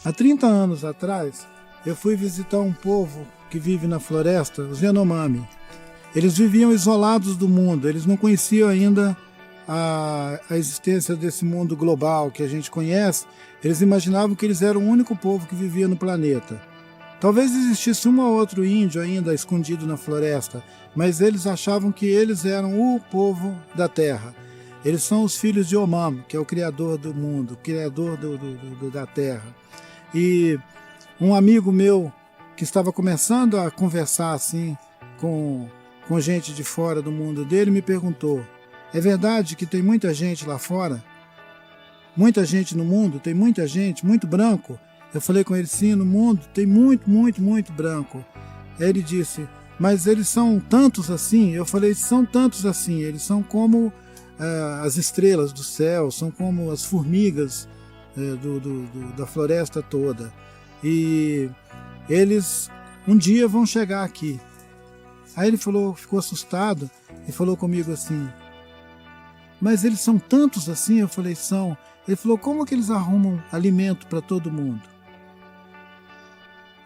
Há 30 anos atrás, eu fui visitar um povo que vive na floresta, os Yanomami. Eles viviam isolados do mundo, eles não conheciam ainda a existência desse mundo global que a gente conhece. Eles imaginavam que eles eram o único povo que vivia no planeta. Talvez existisse um ou outro índio ainda escondido na floresta, mas eles achavam que eles eram o povo da terra. Eles são os filhos de Omam, que é o criador do mundo, o criador da terra. E um amigo meu que estava começando a conversar assim com gente de fora do mundo dele me perguntou: é verdade que tem muita gente lá fora? Muita gente no mundo? Tem muita gente? Muito branco? Eu falei com ele: sim, no mundo tem muito branco. Aí ele disse: mas eles são tantos assim? Eu falei: são tantos assim, eles são como as estrelas do céu, são como as formigas da floresta toda. E eles um dia vão chegar aqui. Aí ele falou, ficou assustado e falou comigo assim: mas eles são tantos assim? Eu falei: são. Ele falou: como que eles arrumam alimento para todo mundo?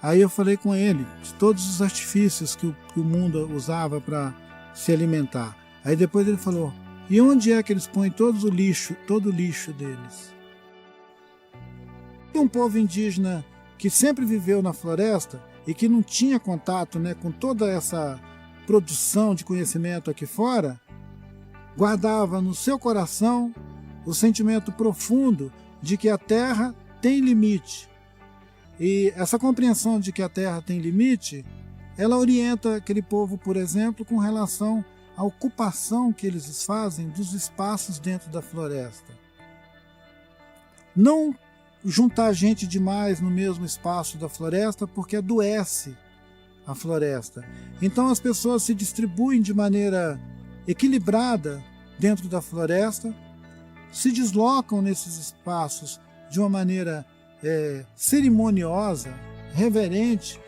Aí eu falei com ele de todos os artifícios que o mundo usava para se alimentar. Aí depois ele falou: e onde é que eles põem todo o lixo deles? Um povo indígena que sempre viveu na floresta e que não tinha contato, né, com toda essa produção de conhecimento aqui fora, guardava no seu coração o sentimento profundo de que a Terra tem limite. E essa compreensão de que a Terra tem limite, ela orienta aquele povo, por exemplo, com relação à ocupação que eles fazem dos espaços dentro da floresta. Não juntar gente demais no mesmo espaço da floresta, porque adoece a floresta. Então as pessoas se distribuem de maneira equilibrada dentro da floresta, se deslocam nesses espaços de uma maneira cerimoniosa, reverente.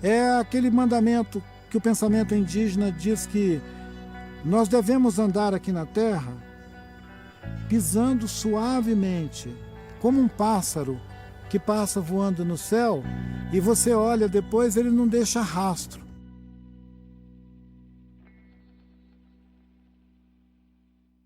É aquele mandamento que o pensamento indígena diz que nós devemos andar aqui na terra pisando suavemente, como um pássaro que passa voando no céu e você olha depois, ele não deixa rastro.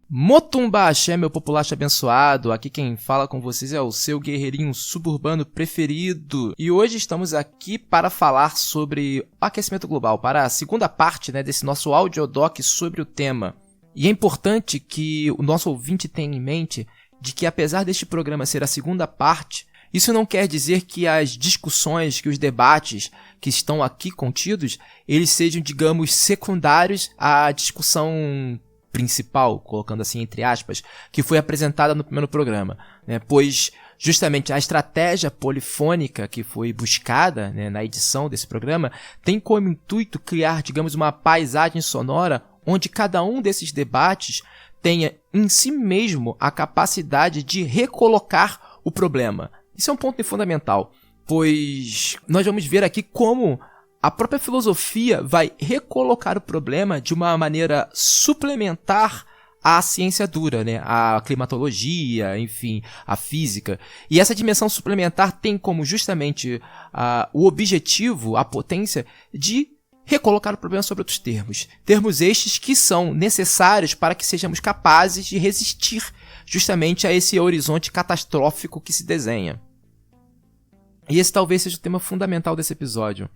Motumba Axé, meu populacho abençoado, aqui quem fala com vocês é o seu guerreirinho suburbano preferido. E hoje estamos aqui para falar sobre o aquecimento global, para a segunda parte, né, desse nosso audiodoc sobre o tema. E é importante que o nosso ouvinte tenha em mente de que apesar deste programa ser a segunda parte, isso não quer dizer que as discussões, que os debates que estão aqui contidos, eles sejam, digamos, secundários à discussão principal, colocando assim entre aspas, que foi apresentada no primeiro programa, né? Pois justamente a estratégia polifônica que foi buscada, né, na edição desse programa tem como intuito criar, digamos, uma paisagem sonora onde cada um desses debates tenha em si mesmo a capacidade de recolocar o problema. Isso é um ponto fundamental, pois nós vamos ver aqui como a própria filosofia vai recolocar o problema de uma maneira suplementar à ciência dura, né? A climatologia, enfim, a física. E essa dimensão suplementar tem como justamente o objetivo, a potência de recolocar o problema sobre outros termos. Termos estes que são necessários para que sejamos capazes de resistir justamente a esse horizonte catastrófico que se desenha. E esse talvez seja o tema fundamental desse episódio.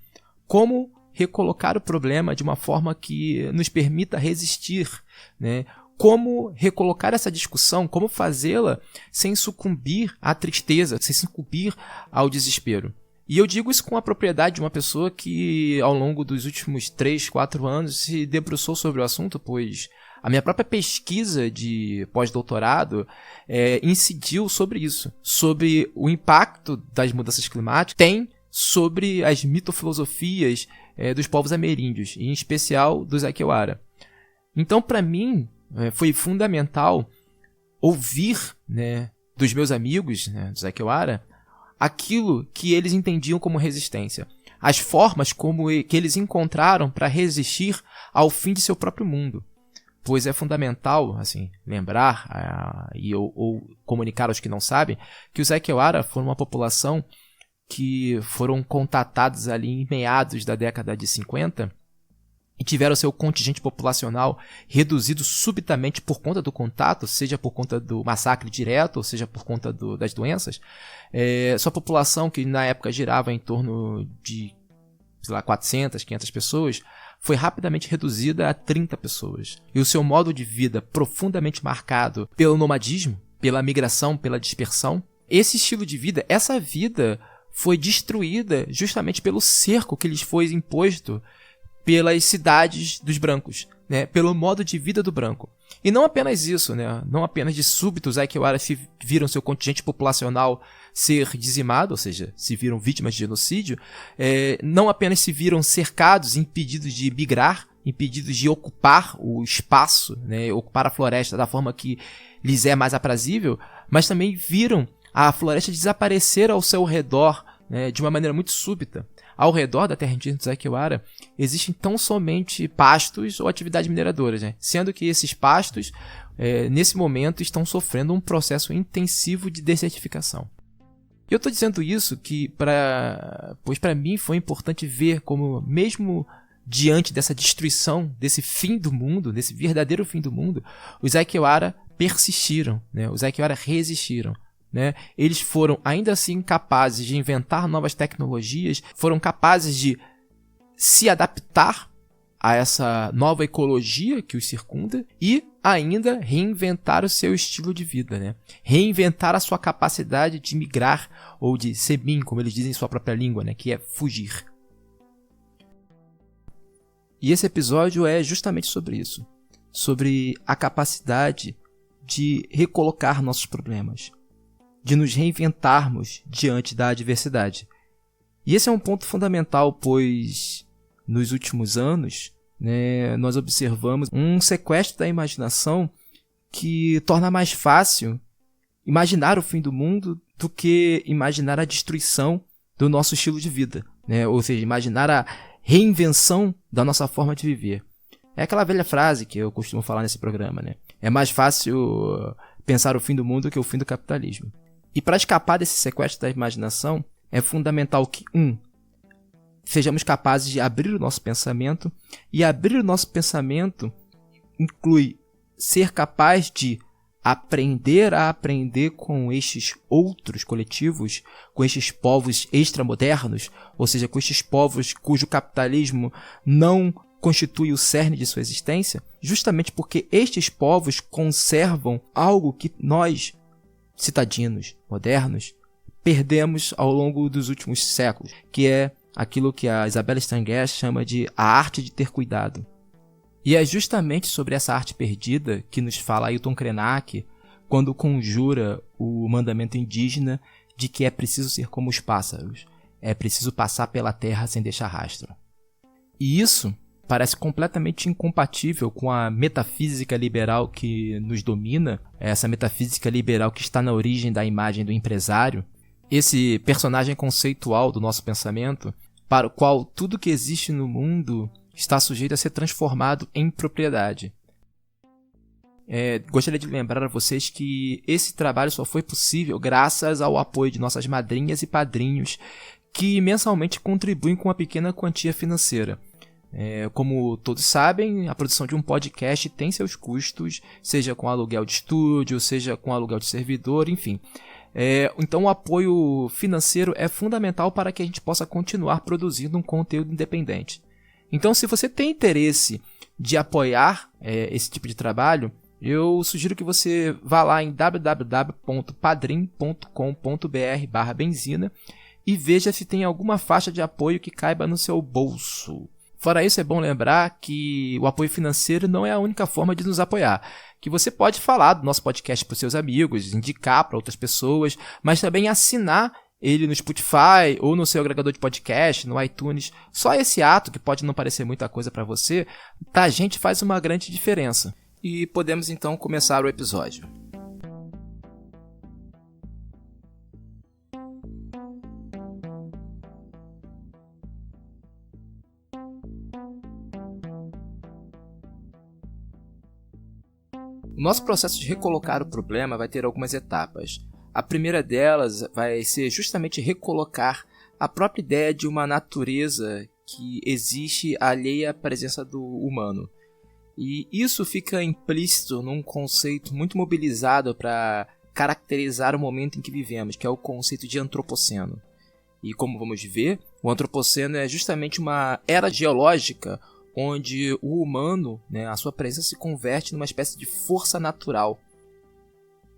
Como recolocar o problema de uma forma que nos permita resistir, né? Como recolocar essa discussão, como fazê-la sem sucumbir à tristeza, sem sucumbir ao desespero. E eu digo isso com a propriedade de uma pessoa que ao longo dos últimos 3, 4 anos se debruçou sobre o assunto, pois a minha própria pesquisa de pós-doutorado incidiu sobre isso, sobre o impacto das mudanças climáticas tem sobre as mitofilosofias dos povos ameríndios, em especial dos Aykewara. Então, para mim, foi fundamental ouvir, né, dos meus amigos, né, dos Aykewara, aquilo que eles entendiam como resistência, as formas que eles encontraram para resistir ao fim de seu próprio mundo. pois é fundamental, assim, lembrar ou comunicar aos que não sabem que os Aykewara foram uma população que foram contatados ali em meados da década de 50 e tiveram seu contingente populacional reduzido subitamente por conta do contato, seja por conta do massacre direto, ou seja por conta das doenças. Sua população, que na época girava em torno de, sei lá, 400, 500 pessoas, foi rapidamente reduzida a 30 pessoas. E o seu modo de vida profundamente marcado pelo nomadismo, pela migração, pela dispersão, esse estilo de vida, essa vida foi destruída justamente pelo cerco que lhes foi imposto pelas cidades dos brancos, né? Pelo modo de vida do branco. E não apenas isso, né? Não apenas de súbito os Aykewara viram seu contingente populacional ser dizimado, ou seja, se viram vítimas de genocídio, não apenas se viram cercados, impedidos de migrar, impedidos de ocupar o espaço, né? Ocupar a floresta da forma que lhes é mais aprazível, mas também viram a floresta desaparecer ao seu redor, né? De uma maneira muito súbita. Ao redor da terra indígena dos Aykewara existem tão somente pastos ou atividades mineradoras, né? Sendo que esses pastos, nesse momento, estão sofrendo um processo intensivo de desertificação. Eu estou dizendo isso pois para mim foi importante ver como, mesmo diante dessa destruição, desse fim do mundo, desse verdadeiro fim do mundo, os Aykewara persistiram, né? Os Aykewara resistiram. Né? Eles foram ainda assim capazes de inventar novas tecnologias, foram capazes de se adaptar a essa nova ecologia que os circunda e ainda reinventar o seu estilo de vida, né? Reinventar a sua capacidade de migrar ou de semim, como eles dizem em sua própria língua, né? Que é fugir. E esse episódio é justamente sobre isso, sobre a capacidade de recolocar nossos problemas, de nos reinventarmos diante da adversidade. E esse é um ponto fundamental, pois nos últimos anos, né, nós observamos um sequestro da imaginação que torna mais fácil imaginar o fim do mundo do que imaginar a destruição do nosso estilo de vida, né? Ou seja, imaginar a reinvenção da nossa forma de viver. É aquela velha frase que eu costumo falar nesse programa, né? É mais fácil pensar o fim do mundo que o fim do capitalismo. E para escapar desse sequestro da imaginação, é fundamental que, sejamos capazes de abrir o nosso pensamento, e abrir o nosso pensamento inclui ser capaz de aprender a aprender com estes outros coletivos, com estes povos extramodernos, ou seja, com estes povos cujo capitalismo não constitui o cerne de sua existência, justamente porque estes povos conservam algo que nós, citadinos modernos, perdemos ao longo dos últimos séculos, que é aquilo que a Isabella Stengers chama de a arte de ter cuidado. E é justamente sobre essa arte perdida que nos fala Ailton Krenak quando conjura o mandamento indígena de que é preciso ser como os pássaros, é preciso passar pela terra sem deixar rastro. E isso parece completamente incompatível com a metafísica liberal que nos domina, essa metafísica liberal que está na origem da imagem do empresário, esse personagem conceitual do nosso pensamento, para o qual tudo que existe no mundo está sujeito a ser transformado em propriedade. Gostaria de lembrar a vocês que esse trabalho só foi possível graças ao apoio de nossas madrinhas e padrinhos, que mensalmente contribuem com uma pequena quantia financeira. Como todos sabem, a produção de um podcast tem seus custos, seja com aluguel de estúdio, seja com aluguel de servidor, enfim. Então o apoio financeiro é fundamental para que a gente possa continuar produzindo um conteúdo independente. Então, se você tem interesse de apoiar esse tipo de trabalho, eu sugiro que você vá lá em www.padrim.com.br/benzina e veja se tem alguma faixa de apoio que caiba no seu bolso. Fora isso, é bom lembrar que o apoio financeiro não é a única forma de nos apoiar. Que você pode falar do nosso podcast para os seus amigos, indicar para outras pessoas, mas também assinar ele no Spotify ou no seu agregador de podcast, no iTunes. Só esse ato, que pode não parecer muita coisa para você, pra gente faz uma grande diferença. E podemos então começar o episódio. O nosso processo de recolocar o problema vai ter algumas etapas. A primeira delas vai ser justamente recolocar a própria ideia de uma natureza que existe alheia à presença do humano. E isso fica implícito num conceito muito mobilizado para caracterizar o momento em que vivemos, que é o conceito de antropoceno. E como vamos ver, o antropoceno é justamente uma era geológica onde o humano, a sua presença se converte numa espécie de força natural.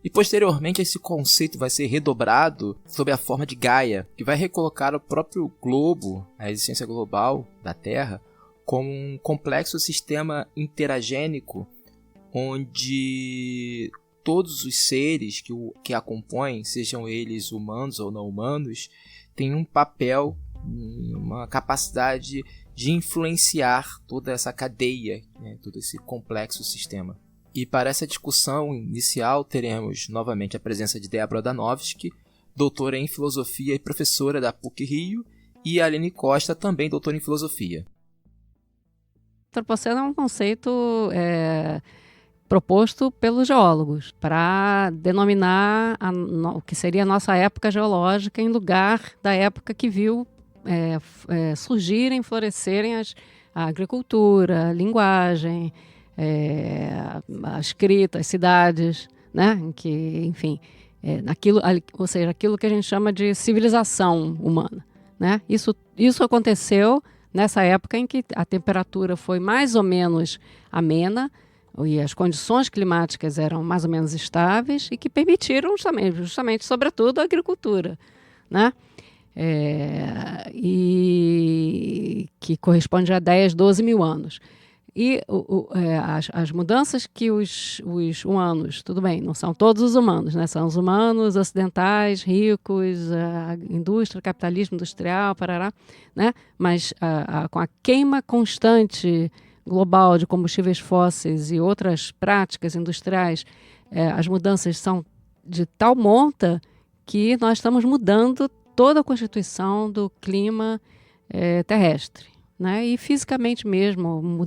E posteriormente esse conceito vai ser redobrado sob a forma de Gaia, que vai recolocar o próprio globo, a existência global da Terra, como um complexo sistema interagênico onde todos os seres que a compõem, sejam eles humanos ou não humanos, têm um papel, uma capacidade de influenciar toda essa cadeia, todo esse complexo sistema. E para essa discussão inicial teremos novamente a presença de Débora Danovski, doutora em filosofia e professora da PUC-Rio, e a Aline Costa, também doutora em filosofia. O antropoceno é um conceito proposto pelos geólogos para denominar o que seria a nossa época geológica em lugar da época que viu surgirem, florescerem a agricultura, a linguagem, a escrita, as cidades, né? Que, enfim, ou seja, aquilo que a gente chama de civilização humana, né? Isso aconteceu nessa época em que a temperatura foi mais ou menos amena e as condições climáticas eram mais ou menos estáveis e que permitiram justamente sobretudo, a agricultura, né? E que corresponde a 10, 12 mil anos. E as mudanças que os humanos, tudo bem, não são todos os humanos, né? São os humanos ocidentais, ricos, a indústria, capitalismo industrial, parará, né? Mas com a queima constante global de combustíveis fósseis e outras práticas industriais, as mudanças são de tal monta que nós estamos mudando toda a constituição do clima terrestre. Né? E fisicamente mesmo,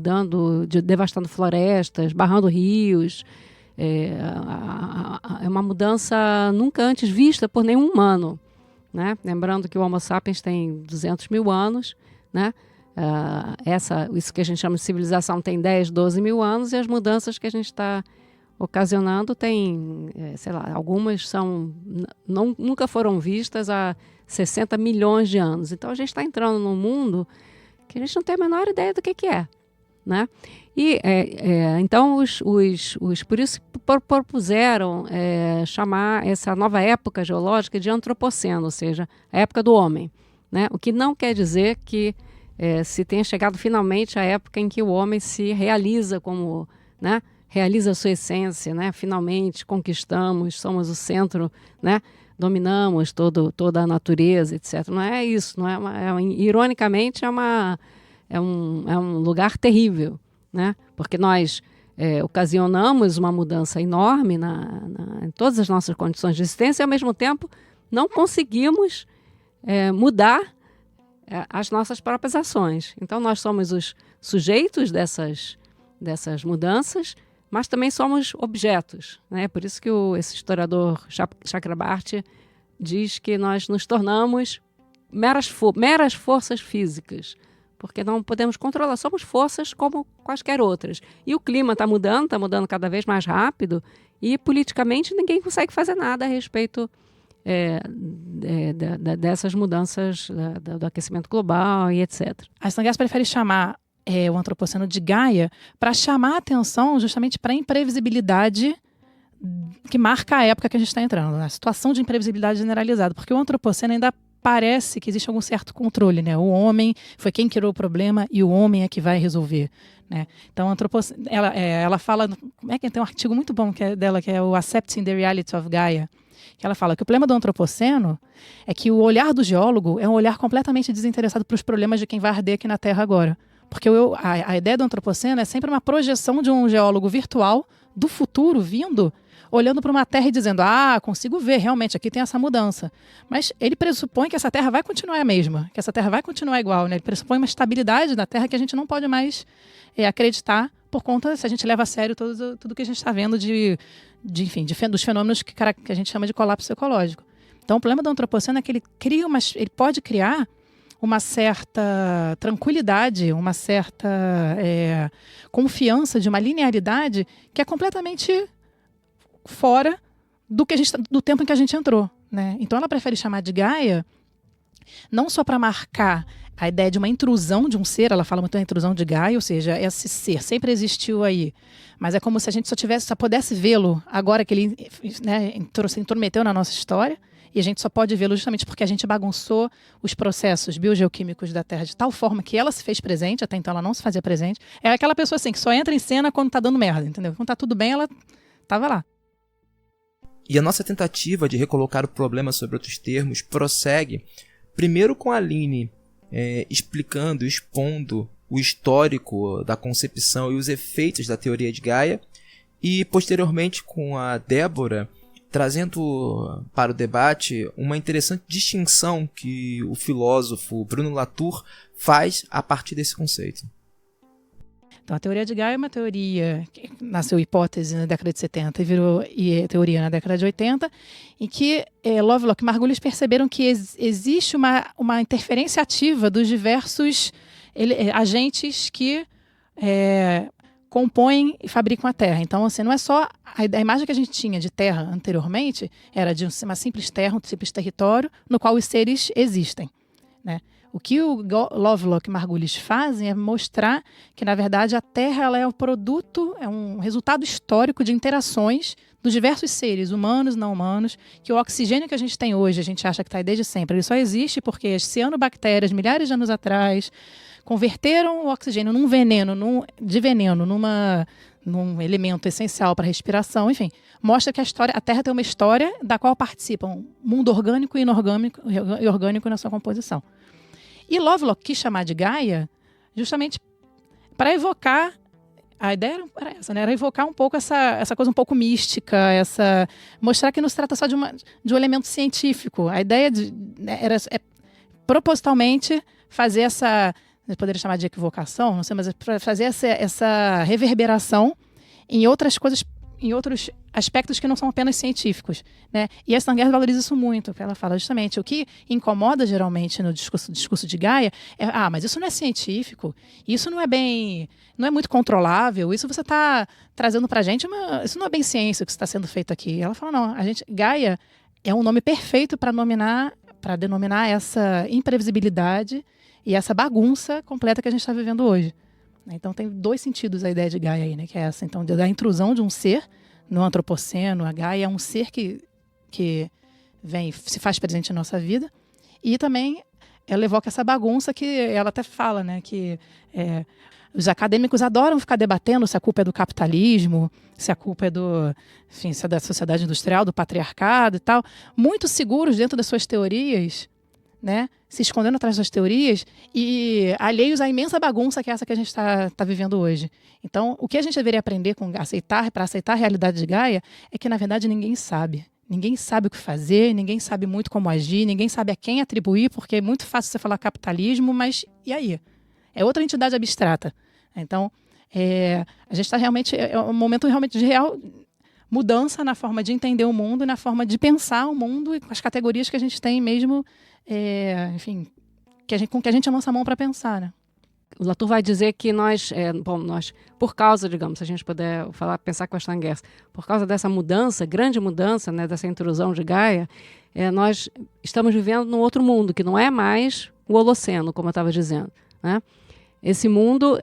devastando florestas, barrando rios. É uma mudança nunca antes vista por nenhum humano. Né? Lembrando que o Homo sapiens tem 200 mil anos, né? Isso que a gente chama de civilização tem 10, 12 mil anos, e as mudanças que a gente está ocasionando tem, algumas nunca foram vistas há 60 milhões de anos. Então a gente está entrando num mundo que a gente não tem a menor ideia do que é, né? E então por isso propuseram chamar essa nova época geológica de antropoceno, ou seja, a época do homem, né? O que não quer dizer que se tenha chegado finalmente a época em que o homem se realiza como, né? Realiza a sua essência, né? Finalmente conquistamos, somos o centro, né? Dominamos toda a natureza, etc. Não é isso, não ironicamente é um lugar terrível, né? Porque nós ocasionamos uma mudança enorme em todas as nossas condições de existência e, ao mesmo tempo, não conseguimos mudar as nossas próprias ações. Então, nós somos os sujeitos dessas mudanças, mas também somos objetos, né? Por isso que esse historiador Chakrabarty diz que nós nos tornamos meras forças físicas, porque não podemos controlar, somos forças como quaisquer outras. E o clima está mudando cada vez mais rápido, e politicamente ninguém consegue fazer nada a respeito dessas mudanças do aquecimento global e etc. A Stangers prefere chamar o antropoceno de Gaia para chamar a atenção justamente para a imprevisibilidade que marca a época que a gente está entrando, a situação de imprevisibilidade generalizada, porque o antropoceno ainda parece que existe algum certo controle, né? O homem foi quem criou o problema e o homem é que vai resolver, né? Então, ela fala, tem um artigo muito bom dela, que é o Accepting the Reality of Gaia, que ela fala que o problema do antropoceno é que o olhar do geólogo é um olhar completamente desinteressado para os problemas de quem vai arder aqui na Terra agora. Porque a ideia do antropoceno é sempre uma projeção de um geólogo virtual do futuro vindo, olhando para uma Terra e dizendo, consigo ver, realmente, aqui tem essa mudança. Mas ele pressupõe que essa Terra vai continuar a mesma, que essa Terra vai continuar igual, né? Ele pressupõe uma estabilidade da Terra que a gente não pode mais acreditar por conta, se a gente leva a sério tudo que a gente está vendo dos fenômenos que a gente chama de colapso ecológico. Então, o problema do antropoceno é que ele pode criar uma certa tranquilidade, uma certa confiança de uma linearidade que é completamente fora do tempo em que a gente entrou, né? Então, ela prefere chamar de Gaia não só para marcar a ideia de uma intrusão de um ser, ela fala muito da intrusão de Gaia, ou seja, esse ser sempre existiu aí, mas é como se a gente só pudesse vê-lo agora que ele, né, se intrometeu na nossa história, e a gente só pode vê-lo justamente porque a gente bagunçou os processos biogeoquímicos da Terra de tal forma que ela se fez presente, até então ela não se fazia presente. É aquela pessoa assim, que só entra em cena quando tá dando merda, entendeu? Quando tá tudo bem, ela tava lá. E a nossa tentativa de recolocar o problema sobre outros termos prossegue, primeiro com a Aline explicando, expondo o histórico da concepção e os efeitos da teoria de Gaia, e posteriormente com a Débora trazendo para o debate uma interessante distinção que o filósofo Bruno Latour faz a partir desse conceito. Então, a teoria de Gaia é uma teoria que nasceu hipótese na década de 70 e virou teoria na década de 80, em que Lovelock e Margulis perceberam que existe uma interferência ativa dos diversos agentes que compõem e fabricam a Terra. Então, assim, não é só a imagem que a gente tinha de Terra anteriormente, era de uma simples terra, um simples território, no qual os seres existem, né? O que o Lovelock e Margulis fazem é mostrar que, na verdade, a Terra ela é um produto, é um resultado histórico de interações dos diversos seres, humanos e não humanos, que o oxigênio que a gente tem hoje, a gente acha que está aí desde sempre, ele só existe porque as cianobactérias, milhares de anos atrás, converteram o oxigênio num elemento essencial para a respiração, enfim, mostra que a Terra tem uma história da qual participam mundo orgânico e orgânico na sua composição. E Lovelock quis chamar de Gaia justamente para evocar, a ideia era essa, né? Era evocar um pouco essa coisa um pouco mística, mostrar que não se trata só de um elemento científico. A ideia era propositalmente fazer eu poderia chamar de equivocação, não sei, mas para fazer essa reverberação em outras coisas, em outros aspectos que não são apenas científicos, né? E a Stangert valoriza isso muito, porque ela fala justamente o que incomoda geralmente no discurso de Gaia mas isso não é científico, isso não é muito controlável, isso você está trazendo para a gente, isso não é bem ciência o que está sendo feito aqui. Ela fala, não, Gaia é um nome perfeito para denominar essa imprevisibilidade e essa bagunça completa que a gente está vivendo hoje. Então tem dois sentidos a ideia de Gaia aí, né? Que é essa, então, da intrusão de um ser no antropoceno. A Gaia é um ser que se faz presente na nossa vida, e também ela evoca essa bagunça que ela até fala, né? Que os acadêmicos adoram ficar debatendo se a culpa é do capitalismo, se a culpa é se é da sociedade industrial, do patriarcado e tal, muito seguros dentro das suas teorias, né? Se escondendo atrás das teorias e alheios à imensa bagunça que é essa que a gente está vivendo hoje. Então, o que a gente deveria aprender para aceitar a realidade de Gaia é que, na verdade, ninguém sabe. Ninguém sabe o que fazer, ninguém sabe muito como agir, ninguém sabe a quem atribuir, porque é muito fácil você falar capitalismo, mas e aí? É outra entidade abstrata. Então, a gente está realmente... É um momento realmente de real mudança na forma de entender o mundo e na forma de pensar o mundo e com as categorias que a gente tem mesmo... enfim, com que a gente lança a mão para pensar, né? O Latour vai dizer que nós, por causa, digamos, se a gente puder pensar com a Stangert, por causa dessa mudança, grande mudança, né, dessa intrusão de Gaia, nós estamos vivendo num outro mundo, que não é mais o Holoceno, como eu estava dizendo, né? Esse mundo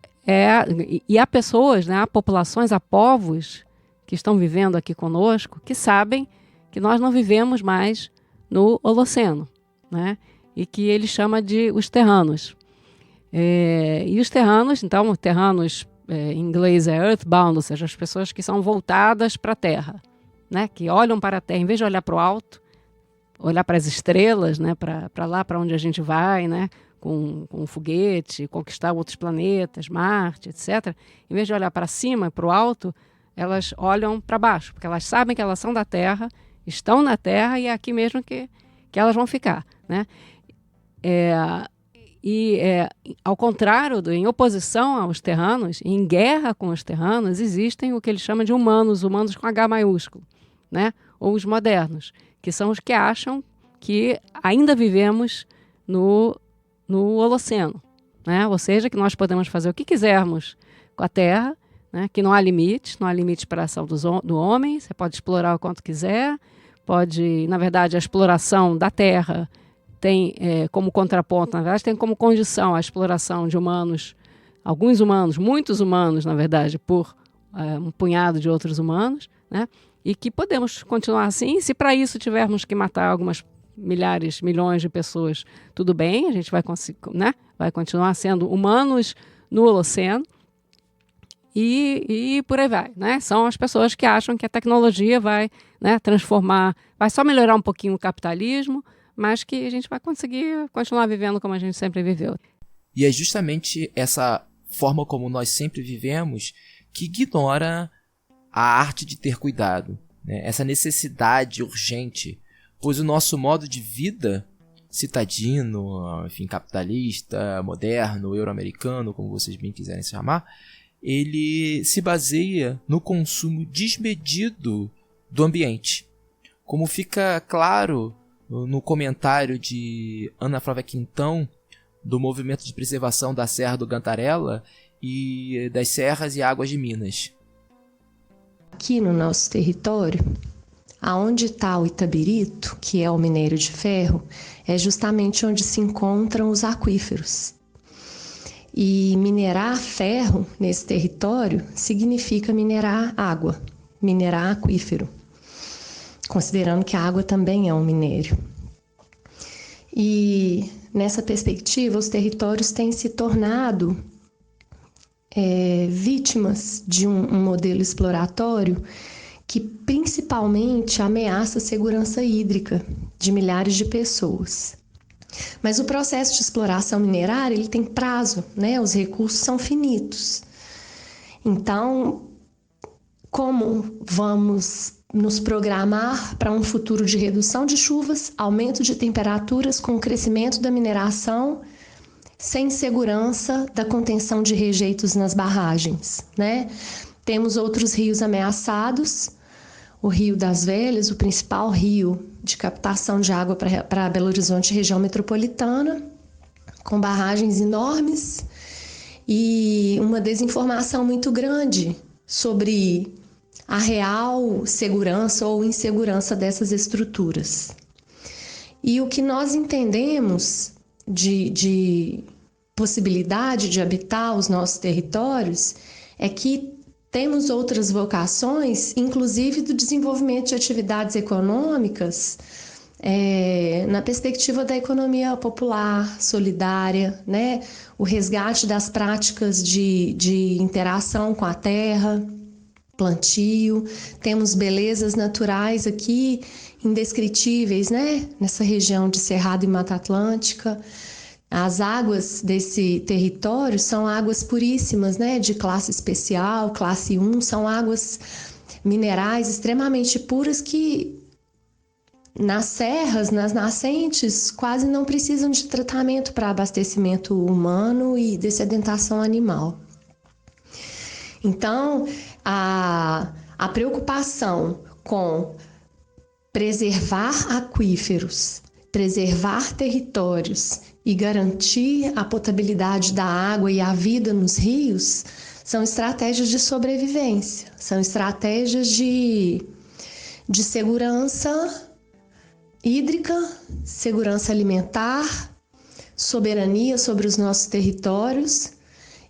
e há pessoas, né, há populações, há povos que estão vivendo aqui conosco, que sabem que nós não vivemos mais no Holoceno, né? E que ele chama de os terranos. E os terranos, então, terranos em inglês é earthbound, ou seja, as pessoas que são voltadas para a Terra, né? Que olham para a Terra, em vez de olhar para o alto, olhar para as estrelas, né? Para lá para onde a gente vai, né? Com um foguete, conquistar outros planetas, Marte, etc. Em vez de olhar para cima, para o alto, elas olham para baixo, porque elas sabem que elas são da Terra, estão na Terra e é aqui mesmo que elas vão ficar, né? ao contrário, em oposição aos terranos, em guerra com os terranos, existem o que ele chama de humanos com H maiúsculo, né? Ou os modernos, que são os que acham que ainda vivemos no Holoceno, né? Ou seja, que nós podemos fazer o que quisermos com a Terra, né? Que não há limites para a ação do homem, você pode explorar o quanto quiser, na verdade, a exploração da Terra tem como contraponto, na verdade, tem como condição a exploração de humanos, alguns humanos, muitos humanos, na verdade, por um punhado de outros humanos, né? E que podemos continuar assim. Se para isso tivermos que matar algumas milhares, milhões de pessoas, tudo bem, a gente vai conseguir, né? Vai continuar sendo humanos no Holoceno e por aí vai, né? São as pessoas que acham que a tecnologia vai, né, transformar, vai só melhorar um pouquinho o capitalismo, mas que a gente vai conseguir continuar vivendo como a gente sempre viveu. E é justamente essa forma como nós sempre vivemos que ignora a arte de ter cuidado, né? Essa necessidade urgente, pois o nosso modo de vida citadino, enfim, capitalista, moderno, euro-americano, como vocês bem quiserem se chamar, ele se baseia no consumo desmedido do ambiente. Como fica claro no comentário de Ana Flávia Quintão, do Movimento de Preservação da Serra do Gantarela e das Serras e Águas de Minas. Aqui no nosso território, aonde está o Itabirito, que é o minério de ferro, é justamente onde se encontram os aquíferos. E minerar ferro nesse território significa minerar água, minerar aquífero, considerando que a água também é um minério. E nessa perspectiva, os territórios têm se tornado vítimas de um modelo exploratório que principalmente ameaça a segurança hídrica de milhares de pessoas. Mas o processo de exploração minerária, ele tem prazo, né? Os recursos são finitos. Então, como vamos nos programar para um futuro de redução de chuvas, aumento de temperaturas com o crescimento da mineração, sem segurança da contenção de rejeitos nas barragens, né? Temos outros rios ameaçados, o Rio das Velhas, o principal rio de captação de água para Belo Horizonte, região metropolitana, com barragens enormes e uma desinformação muito grande sobre a real segurança ou insegurança dessas estruturas. E o que nós entendemos de possibilidade de habitar os nossos territórios é que temos outras vocações, inclusive do desenvolvimento de atividades econômicas, na perspectiva da economia popular, solidária, né? O resgate das práticas de interação com a terra, plantio. Temos belezas naturais aqui, indescritíveis, né? Nessa região de Cerrado e Mata Atlântica. As águas desse território são águas puríssimas, né? De classe especial, classe 1, são águas minerais extremamente puras que nas serras, nas nascentes, quase não precisam de tratamento para abastecimento humano e dessedentação animal. Então, a preocupação com preservar aquíferos, preservar territórios e garantir a potabilidade da água e a vida nos rios são estratégias de sobrevivência, são estratégias de segurança hídrica, segurança alimentar, soberania sobre os nossos territórios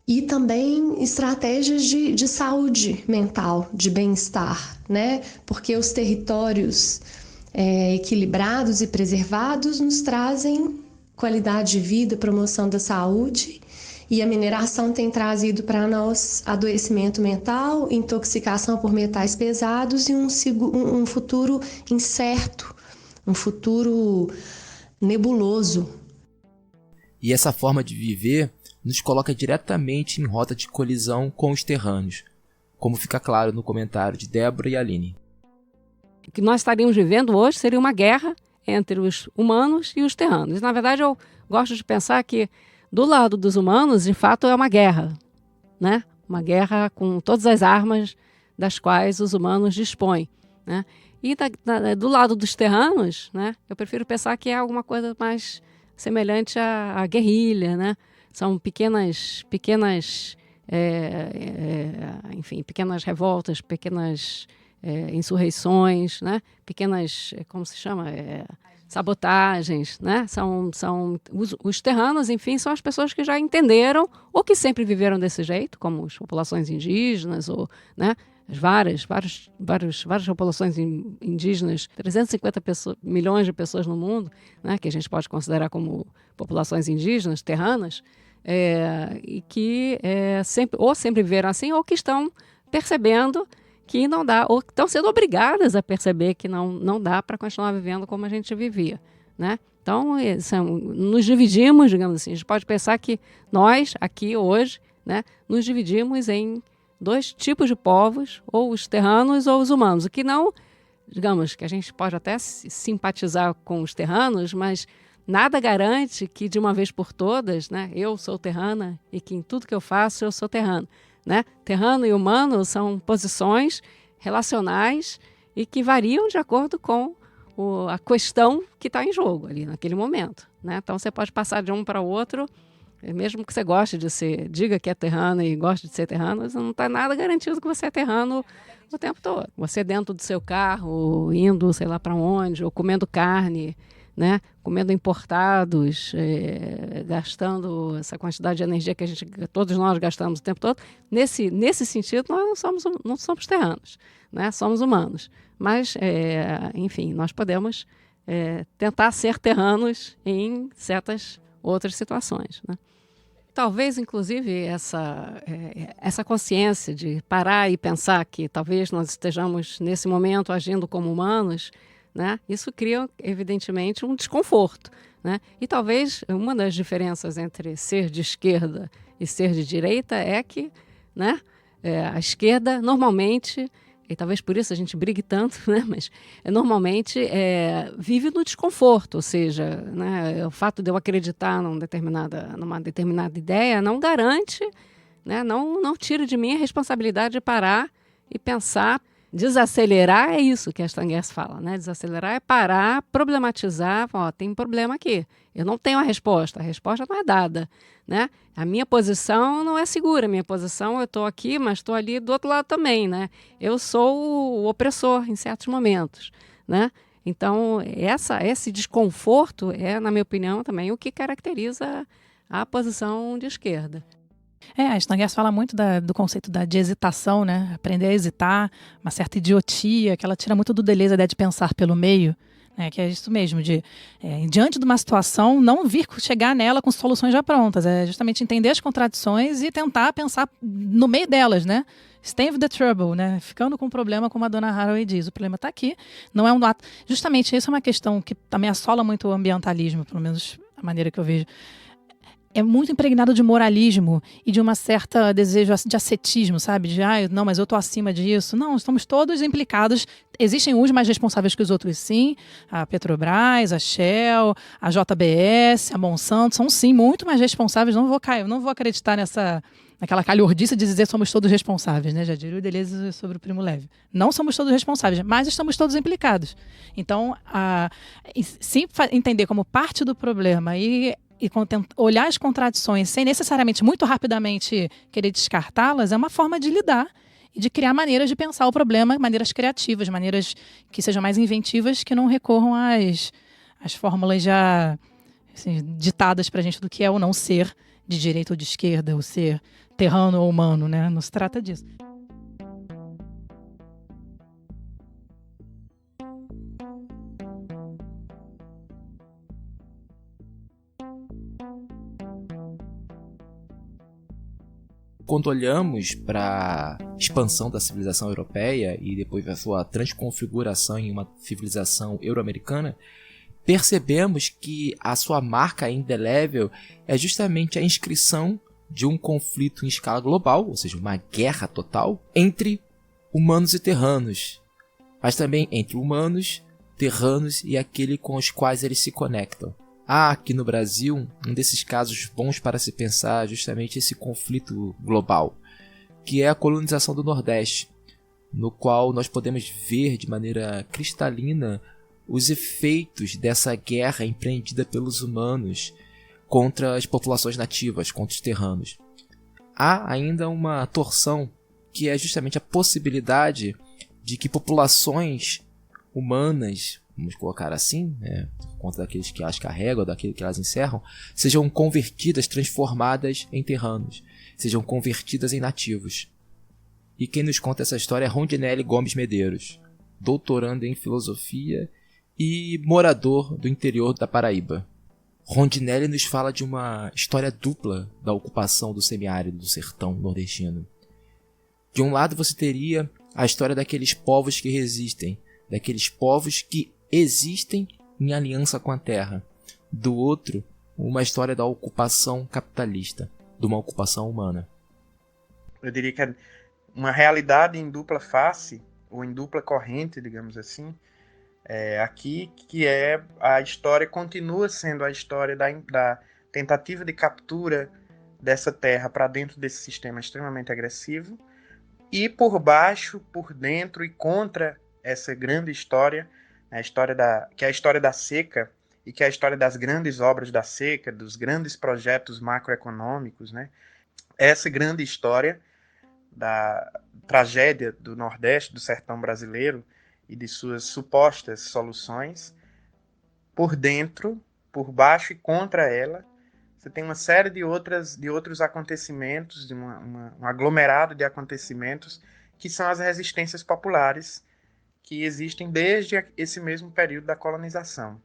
e também estratégias de saúde mental, de bem-estar, né? Porque os territórios equilibrados e preservados nos trazem qualidade de vida, promoção da saúde, e a mineração tem trazido para nós adoecimento mental, intoxicação por metais pesados e um futuro incerto, um futuro nebuloso. E essa forma de viver nos coloca diretamente em rota de colisão com os terranos, como fica claro no comentário de Débora e Aline. O que nós estaríamos vivendo hoje seria uma guerra entre os humanos e os terranos. Na verdade, eu gosto de pensar que Do lado dos humanos, de fato, é uma guerra, né? Uma guerra com todas as armas das quais os humanos dispõem, né? E do lado dos terranos, né, eu prefiro pensar que é alguma coisa mais semelhante à guerrilha, né? São pequenas revoltas, pequenas insurreições, né? Pequenas, como se chama? Sabotagens, né? São os terranos, enfim, são as pessoas que já entenderam ou que sempre viveram desse jeito, como as populações indígenas, ou, né? As várias populações indígenas, 350 milhões de pessoas no mundo, né? Que a gente pode considerar como populações indígenas, terranas, e que sempre viveram assim, ou que estão percebendo que não dá, ou estão sendo obrigadas a perceber que não dá para continuar vivendo como a gente vivia, né? Então, nos dividimos, digamos assim, a gente pode pensar que nós, aqui hoje, né, nos dividimos em 2 tipos de povos, ou os terranos ou os humanos, o que não, digamos, que a gente pode até simpatizar com os terranos, mas nada garante que de uma vez por todas, né, eu sou terrana e que em tudo que eu faço eu sou terrano, né? Terrano e humano são posições relacionais e que variam de acordo com a questão que está em jogo ali naquele momento, né? Então você pode passar de um para o outro, mesmo que você goste de diga que é terrano e goste de ser terrano, não está nada garantido que você é terrano o tempo todo. Você dentro do seu carro, indo sei lá para onde, ou comendo carne, né? Comendo importados, gastando essa quantidade de energia que todos nós gastamos o tempo todo. Nesse sentido, nós não somos terranos, né? Somos humanos. Mas, enfim, nós podemos tentar ser terranos em certas outras situações, né? Talvez, inclusive, essa consciência de parar e pensar que talvez nós estejamos, nesse momento, agindo como humanos, né? Isso cria, evidentemente, um desconforto, né? E talvez uma das diferenças entre ser de esquerda e ser de direita é que, né, a esquerda normalmente, e talvez por isso a gente brigue tanto, né, mas normalmente vive no desconforto, ou seja, né, o fato de eu acreditar numa determinada ideia não garante, né, não tira de mim a responsabilidade de parar e pensar. Desacelerar é isso que a Stangers fala, né? Desacelerar é parar, problematizar, tem um problema aqui. Eu não tenho a resposta não é dada, né? A minha posição não é segura, a minha posição, eu estou aqui, mas estou ali do outro lado também, né? Eu sou o opressor em certos momentos, né? Então, esse desconforto na minha opinião, também o que caracteriza a posição de esquerda. A Stangers fala muito do conceito de hesitação, né? Aprender a hesitar, uma certa idiotia, que ela tira muito do Deleuze a ideia de pensar pelo meio, né? Que é isso mesmo, diante de uma situação, não chegar nela com soluções já prontas. É justamente entender as contradições e tentar pensar no meio delas, né? Stay with the trouble, né? Ficando com o problema, como a dona Haraway diz. O problema está aqui, não é um ato. Justamente isso é uma questão que também assola muito o ambientalismo, pelo menos a maneira que eu vejo. É muito impregnado de moralismo e de uma certa desejo de ascetismo, sabe? Não, mas eu estou acima disso. Não, estamos todos implicados. Existem uns mais responsáveis que os outros, sim. A Petrobras, a Shell, a JBS, a Monsanto são, sim, muito mais responsáveis. Não vou acreditar naquela calhordice de dizer somos todos responsáveis, né? Já diria o Deleuze sobre o Primo Levi. Não somos todos responsáveis, mas estamos todos implicados. Então, sim, entender como parte do problema e olhar as contradições sem necessariamente muito rapidamente querer descartá-las é uma forma de lidar e de criar maneiras de pensar o problema, maneiras criativas, maneiras que sejam mais inventivas, que não recorram às fórmulas já ditadas para a gente do que é ou não ser de direita ou de esquerda, ou ser terrano ou humano, né? Não se trata disso. Quando olhamos para a expansão da civilização europeia e depois a sua transconfiguração em uma civilização euro-americana, percebemos que a sua marca indelével é justamente a inscrição de um conflito em escala global, ou seja, uma guerra total, entre humanos e terranos, mas também entre humanos, terranos e aquele com os quais eles se conectam. Há aqui no Brasil um desses casos bons para se pensar justamente esse conflito global, que é a colonização do Nordeste, no qual nós podemos ver de maneira cristalina os efeitos dessa guerra empreendida pelos humanos contra as populações nativas, contra os terranos. Há ainda uma torção, que é justamente a possibilidade de que populações humanas, vamos colocar assim, por conta daqueles que elas carregam, daquilo que elas encerram, sejam convertidas, transformadas em terranos, sejam convertidas em nativos. E quem nos conta essa história é Rondinelli Gomes Medeiros, doutorando em filosofia e morador do interior da Paraíba. Rondinelli nos fala de uma história dupla da ocupação do semiárido do sertão nordestino. De um lado você teria a história daqueles povos que resistem, daqueles povos que existem em aliança com a terra. Do outro, uma história da ocupação capitalista, de uma ocupação humana. Eu diria que é uma realidade em dupla face, ou em dupla corrente, digamos assim, aqui, que é a história, continua sendo a história da tentativa de captura dessa terra para dentro desse sistema extremamente agressivo, e por baixo, por dentro e contra essa grande história, que é a história da seca, e que é a história das grandes obras da seca, dos grandes projetos macroeconômicos, né? Essa grande história da tragédia do Nordeste, do sertão brasileiro, e de suas supostas soluções, por dentro, por baixo e contra ela, você tem uma série de outros acontecimentos, de um aglomerado de acontecimentos, que são as resistências populares, que existem desde esse mesmo período da colonização.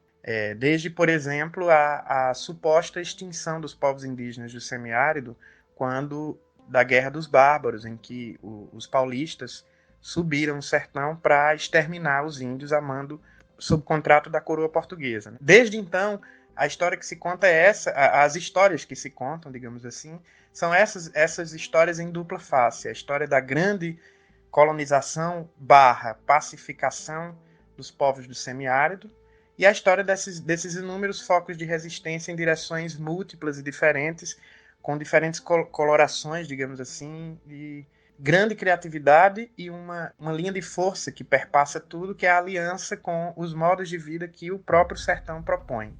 Desde, por exemplo, a suposta extinção dos povos indígenas do semiárido, da Guerra dos Bárbaros, em que os paulistas subiram o sertão para exterminar os índios a mando sob contrato da coroa portuguesa. Desde então, a história que se conta é essa, as histórias que se contam, digamos assim, são essas histórias em dupla face. A história da grande colonização / pacificação dos povos do semiárido e a história desses inúmeros focos de resistência em direções múltiplas e diferentes, com diferentes colorações, digamos assim, e grande criatividade e uma linha de força que perpassa tudo, que é a aliança com os modos de vida que o próprio sertão propõe.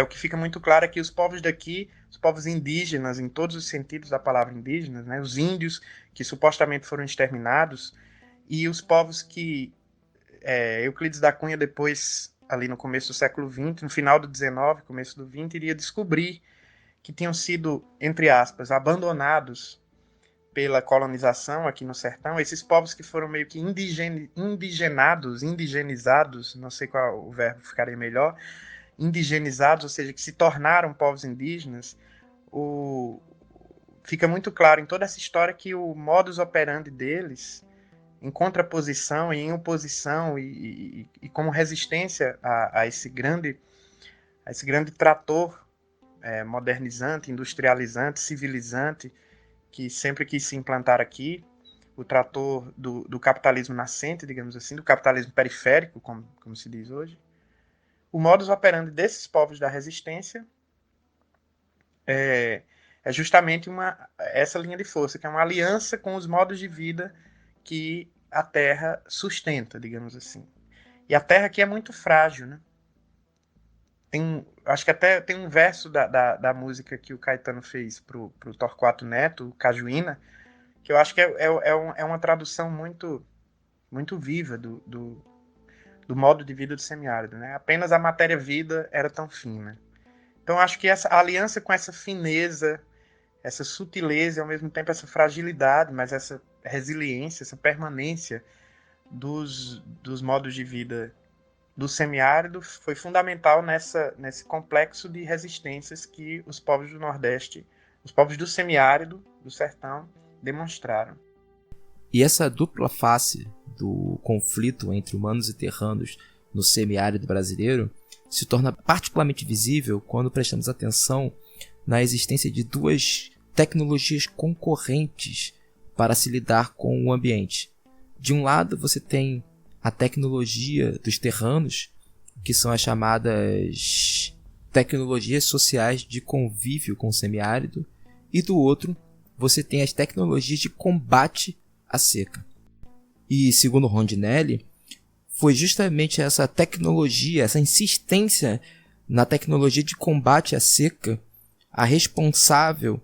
O que fica muito claro é que os povos daqui, os povos indígenas, em todos os sentidos da palavra indígenas, né, os índios que supostamente foram exterminados, e os povos que Euclides da Cunha depois, ali no começo do século XX, no final do XIX, começo do XX, iria descobrir que tinham sido, entre aspas, abandonados pela colonização aqui no sertão, esses povos que foram meio que indigenizados, não sei qual o verbo ficaria melhor, indigenizados, ou seja, que se tornaram povos indígenas, fica muito claro em toda essa história que o modus operandi deles, em contraposição e em oposição e como resistência a esse grande trator modernizante, industrializante, civilizante, que sempre quis se implantar aqui, o trator do capitalismo nascente, digamos assim, do capitalismo periférico, como se diz hoje. O modus operandi desses povos da resistência é justamente essa linha de força, que é uma aliança com os modos de vida que a Terra sustenta, digamos assim. E a Terra aqui é muito frágil, né? Acho que até tem um verso da música que o Caetano fez pro Torquato Neto, Cajuína, que eu acho que é uma tradução muito, muito viva do modo de vida do semiárido, né? Apenas a matéria-vida era tão fina. Então acho que essa aliança com essa fineza, essa sutileza e ao mesmo tempo essa fragilidade, mas essa resiliência, essa permanência dos modos de vida do semiárido foi fundamental nesse complexo de resistências que os povos do Nordeste, os povos do semiárido, do sertão, demonstraram. E essa dupla face do conflito entre humanos e terranos no semiárido brasileiro se torna particularmente visível quando prestamos atenção na existência de duas tecnologias concorrentes para se lidar com o ambiente. De um lado, você tem a tecnologia dos terranos, que são as chamadas tecnologias sociais de convívio com o semiárido, e do outro, você tem as tecnologias de combate à seca. E, segundo Rondinelli, foi justamente essa tecnologia, essa insistência na tecnologia de combate à seca, a responsável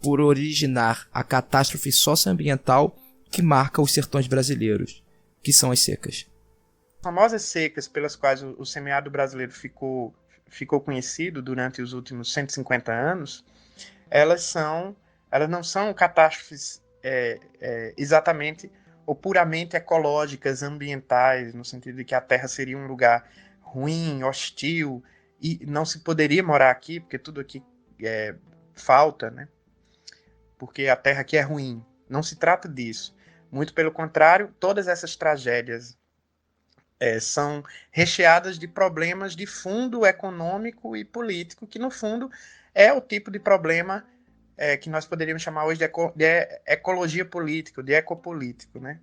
por originar a catástrofe socioambiental que marca os sertões brasileiros, que são as secas. As famosas secas pelas quais o semiárido brasileiro ficou conhecido durante os últimos 150 anos, elas não são catástrofes exatamente ou puramente ecológicas, ambientais, no sentido de que a Terra seria um lugar ruim, hostil, e não se poderia morar aqui, porque tudo aqui falta, né? Porque a Terra aqui é ruim. Não se trata disso. Muito pelo contrário, todas essas tragédias são recheadas de problemas de fundo econômico e político, que no fundo é o tipo de problema que nós poderíamos chamar hoje de ecologia política, de ecopolítico, né?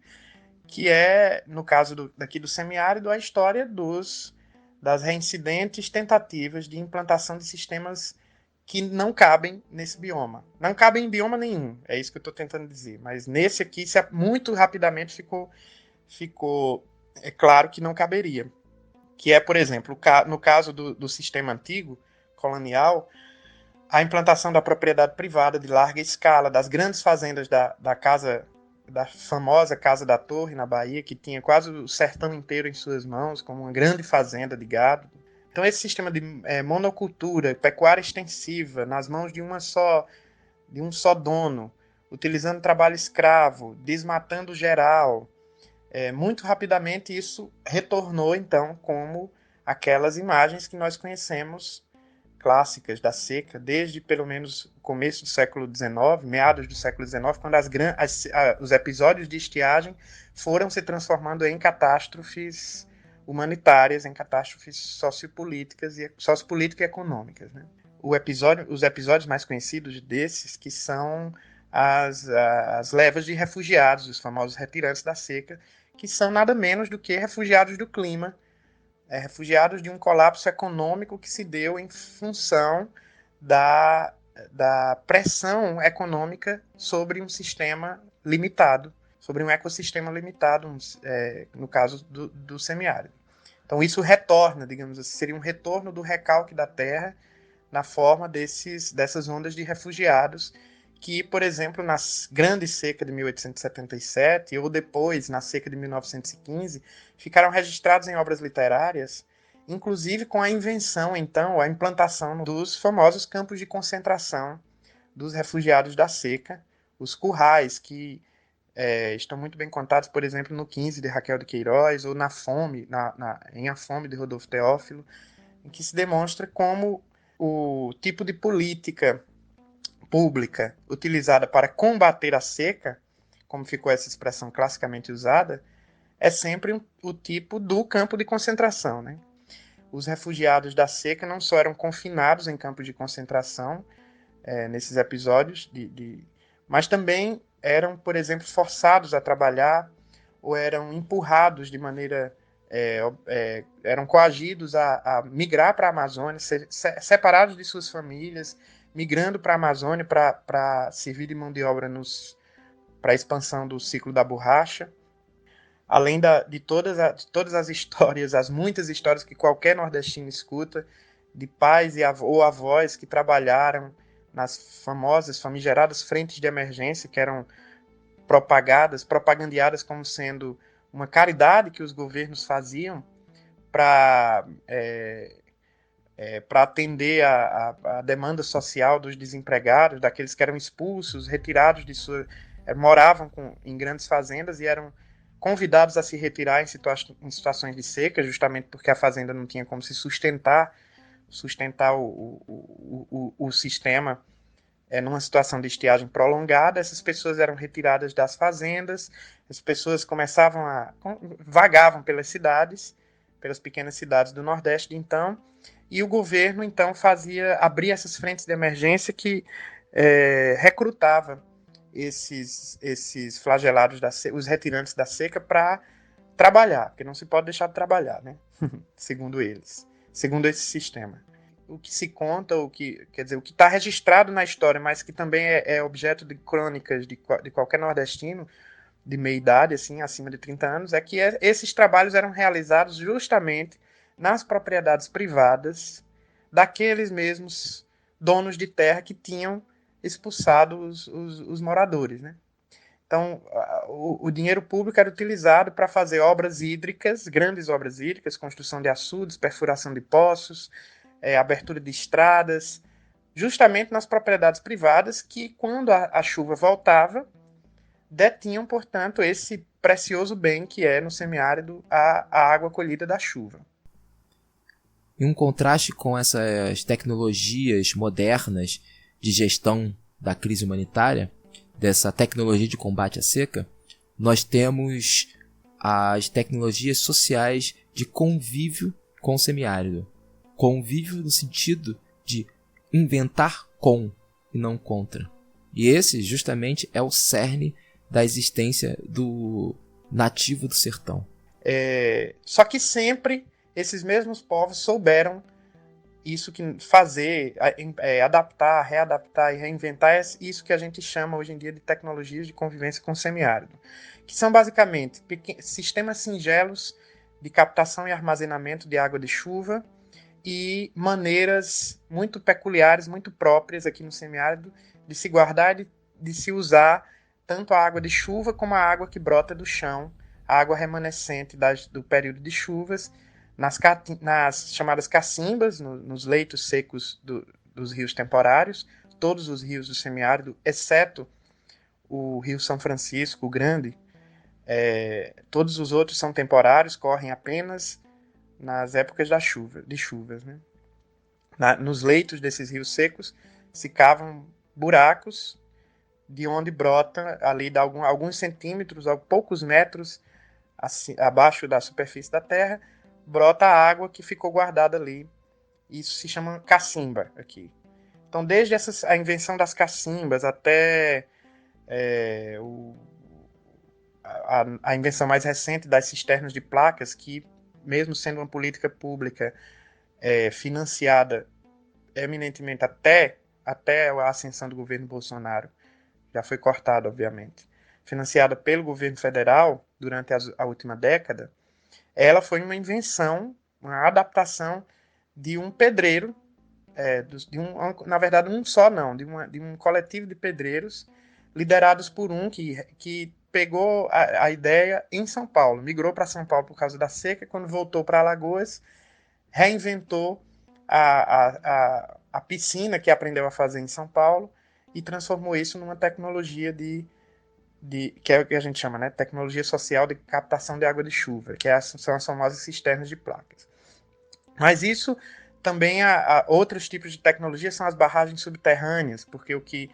Que é, no caso daqui do semiárido, a história das reincidentes tentativas de implantação de sistemas que não cabem nesse bioma. Não cabem em bioma nenhum, é isso que eu estou tentando dizer. Mas nesse aqui, muito rapidamente ficou claro que não caberia. Que é, por exemplo, no caso do sistema antigo, colonial, a implantação da propriedade privada de larga escala, das grandes fazendas da famosa Casa da Torre, na Bahia, que tinha quase o sertão inteiro em suas mãos, como uma grande fazenda de gado. Então, esse sistema de monocultura, pecuária extensiva, nas mãos de um só dono, utilizando trabalho escravo, desmatando geral, muito rapidamente isso retornou, então, como aquelas imagens que nós conhecemos clássicas da seca, desde pelo menos o começo do século XIX, meados do século XIX, quando os episódios de estiagem foram se transformando em catástrofes humanitárias, em catástrofes sociopolíticas e econômicas, né? Os episódios mais conhecidos desses, que são as levas de refugiados, os famosos retirantes da seca, que são nada menos do que refugiados do clima, refugiados de um colapso econômico que se deu em função da pressão econômica sobre um sistema limitado, sobre um ecossistema limitado, no caso do semiárido. Então isso retorna, digamos assim, seria um retorno do recalque da terra na forma dessas ondas de refugiados que, por exemplo, na grande seca de 1877 ou depois na seca de 1915, ficaram registrados em obras literárias, inclusive com a invenção, então, a implantação dos famosos campos de concentração dos refugiados da seca, os currais, que estão muito bem contados, por exemplo, no 15 de Raquel de Queiroz, ou em A Fome de Rodolfo Teófilo, em que se demonstra como o tipo de política pública utilizada para combater a seca, como ficou essa expressão classicamente usada, é sempre o tipo do campo de concentração, né? Os refugiados da seca não só eram confinados em campos de concentração nesses episódios, mas também eram, por exemplo, forçados a trabalhar ou eram empurrados de maneira... eram coagidos a migrar para a Amazônia, separados de suas famílias, migrando para a Amazônia para servir de mão de obra para a expansão do ciclo da borracha. Além de todas as histórias, as muitas histórias que qualquer nordestino escuta, de pais ou avós que trabalharam nas famosas, famigeradas frentes de emergência, que eram propagandeadas como sendo uma caridade que os governos faziam para atender a demanda social dos desempregados, daqueles que eram expulsos, retirados de moravam em grandes fazendas e eram convidados a se retirar em situações de seca, justamente porque a fazenda não tinha como se sustentar o sistema numa situação de estiagem prolongada. Essas pessoas eram retiradas das fazendas, as pessoas vagavam pelas pequenas cidades do Nordeste de então, e o governo então abria essas frentes de emergência que recrutava esses flagelados os retirantes da seca para trabalhar, porque não se pode deixar de trabalhar, né? Segundo esse sistema. o que se conta, o que está registrado na história, mas que também é objeto de crônicas de qualquer nordestino de meia idade, assim, acima de 30 anos, é que esses trabalhos eram realizados justamente nas propriedades privadas daqueles mesmos donos de terra que tinham expulsado os moradores, né? Então, o dinheiro público era utilizado para fazer obras hídricas, grandes obras hídricas, construção de açudes, perfuração de poços, abertura de estradas, justamente nas propriedades privadas que, quando a chuva voltava, detinham, portanto, esse precioso bem que é, no semiárido, a água colhida da chuva. Em um contraste com essas tecnologias modernas de gestão da crise humanitária, dessa tecnologia de combate à seca, nós temos as tecnologias sociais de convívio com o semiárido. Convívio no sentido de inventar com e não contra. E esse justamente é o cerne da existência do nativo do sertão. Só que sempre esses mesmos povos souberam isso que fazer, adaptar, readaptar e reinventar isso que a gente chama hoje em dia de tecnologias de convivência com o semiárido, que são basicamente sistemas singelos de captação e armazenamento de água de chuva e maneiras muito peculiares, muito próprias aqui no semiárido de se guardar e de se usar tanto a água de chuva como a água que brota do chão, a água remanescente do período de chuvas, nas chamadas cacimbas, nos leitos secos dos rios temporários, todos os rios do semiárido, exceto o Rio São Francisco, o Grande, todos os outros são temporários, correm apenas nas épocas de chuvas. Né? Nos leitos desses rios secos se cavam buracos de onde brota, ali de alguns centímetros, a poucos metros assim, abaixo da superfície da terra, brota a água que ficou guardada ali. Isso se chama cacimba aqui. Então, desde a invenção das cacimbas até a invenção mais recente das cisternas de placas, que, mesmo sendo uma política pública financiada eminentemente até a ascensão do governo Bolsonaro, já foi cortada, obviamente, financiada pelo governo federal durante a última década, ela foi uma invenção, uma adaptação de um pedreiro, na verdade um só não, de um coletivo de pedreiros liderados por um que pegou a ideia em São Paulo, migrou para São Paulo por causa da seca, quando voltou para Alagoas, reinventou a piscina que aprendeu a fazer em São Paulo e transformou isso numa tecnologia que é o que a gente chama, né, tecnologia social de captação de água de chuva, que são as famosas cisternas de placas. Mas isso também há outros tipos de tecnologia, são as barragens subterrâneas, porque o que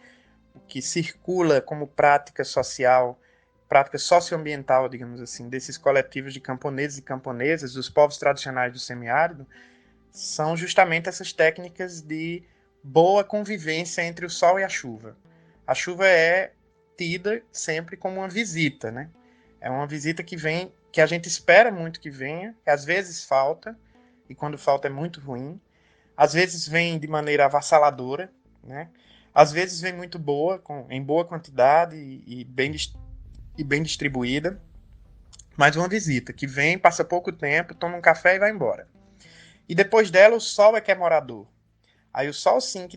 circula como prática social, prática socioambiental, digamos assim, desses coletivos de camponeses e camponesas, dos povos tradicionais do semiárido, são justamente essas técnicas de boa convivência entre o sol e a chuva. A chuva é tida sempre como uma visita, né? É uma visita que a gente espera muito que venha, que às vezes falta, e quando falta é muito ruim. Às vezes vem de maneira avassaladora, né? Às vezes vem muito boa, em boa quantidade e bem distribuída, mas uma visita que vem, passa pouco tempo, toma um café e vai embora. E depois dela o sol é que é morador. Aí o sol sim,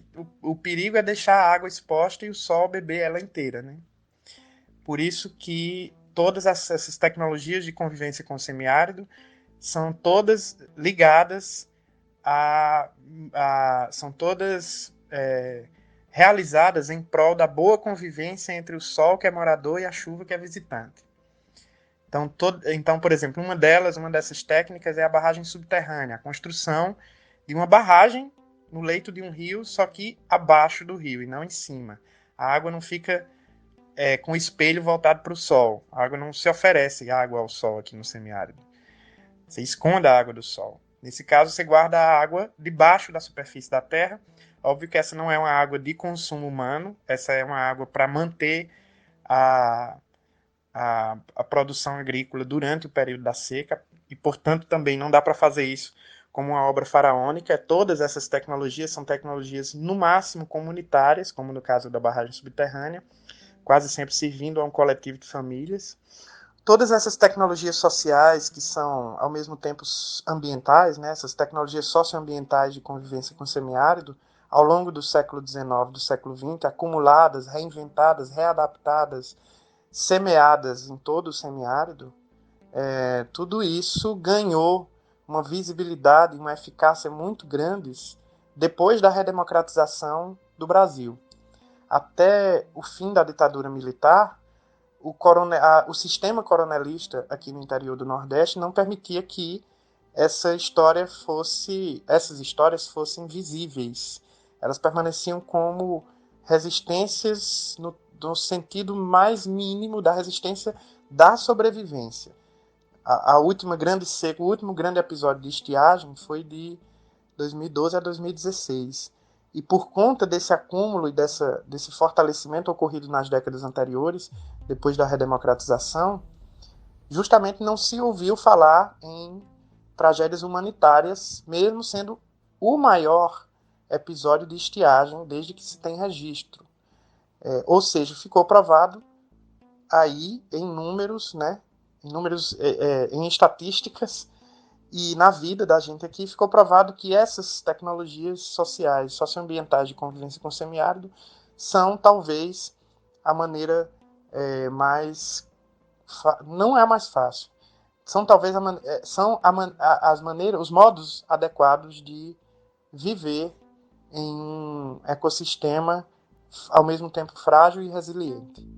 o perigo é deixar a água exposta e o sol beber ela inteira, né? Por isso que todas essas tecnologias de convivência com o semiárido são todas ligadas são todas realizadas em prol da boa convivência entre o sol que é morador e a chuva que é visitante. Então, por exemplo, uma dessas técnicas é a barragem subterrânea, a construção de uma barragem no leito de um rio, só que abaixo do rio e não em cima. A água não fica com o espelho voltado para o sol. A água não se oferece água ao sol aqui no semiárido. Você esconde a água do sol. Nesse caso, você guarda a água debaixo da superfície da terra. Óbvio que essa não é uma água de consumo humano, essa é uma água para manter a produção agrícola durante o período da seca, e, portanto, também não dá para fazer isso como uma obra faraônica. Todas essas tecnologias são tecnologias, no máximo, comunitárias, como no caso da barragem subterrânea, quase sempre servindo a um coletivo de famílias. Todas essas tecnologias sociais, que são, ao mesmo tempo, ambientais, né, essas tecnologias socioambientais de convivência com o semiárido, ao longo do século XIX, do século XX, acumuladas, reinventadas, readaptadas, semeadas em todo o semiárido, tudo isso ganhou uma visibilidade e uma eficácia muito grandes depois da redemocratização do Brasil. Até o fim da ditadura militar, o sistema coronelista aqui no interior do Nordeste não permitia que essas histórias fossem visíveis. Elas permaneciam como resistências no sentido mais mínimo da resistência da sobrevivência. O último grande episódio de estiagem foi de 2012 a 2016. E por conta desse acúmulo e desse fortalecimento ocorrido nas décadas anteriores, depois da redemocratização, justamente não se ouviu falar em tragédias humanitárias, mesmo sendo o maior episódio de estiagem desde que se tem registro. Ou seja, ficou provado aí em números, né, em estatísticas e na vida da gente aqui, ficou provado que essas tecnologias sociais, socioambientais de convivência com o semiárido são talvez a maneira não é a mais fácil, são talvez as maneiras, os modos adequados de viver em um ecossistema ao mesmo tempo frágil e resiliente.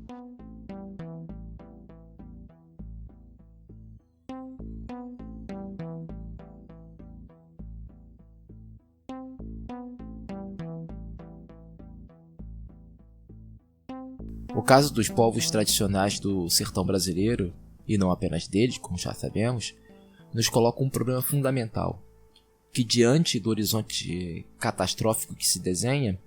O caso dos povos tradicionais do sertão brasileiro, e não apenas deles, como já sabemos, nos coloca um problema fundamental, que diante do horizonte catastrófico que se desenha,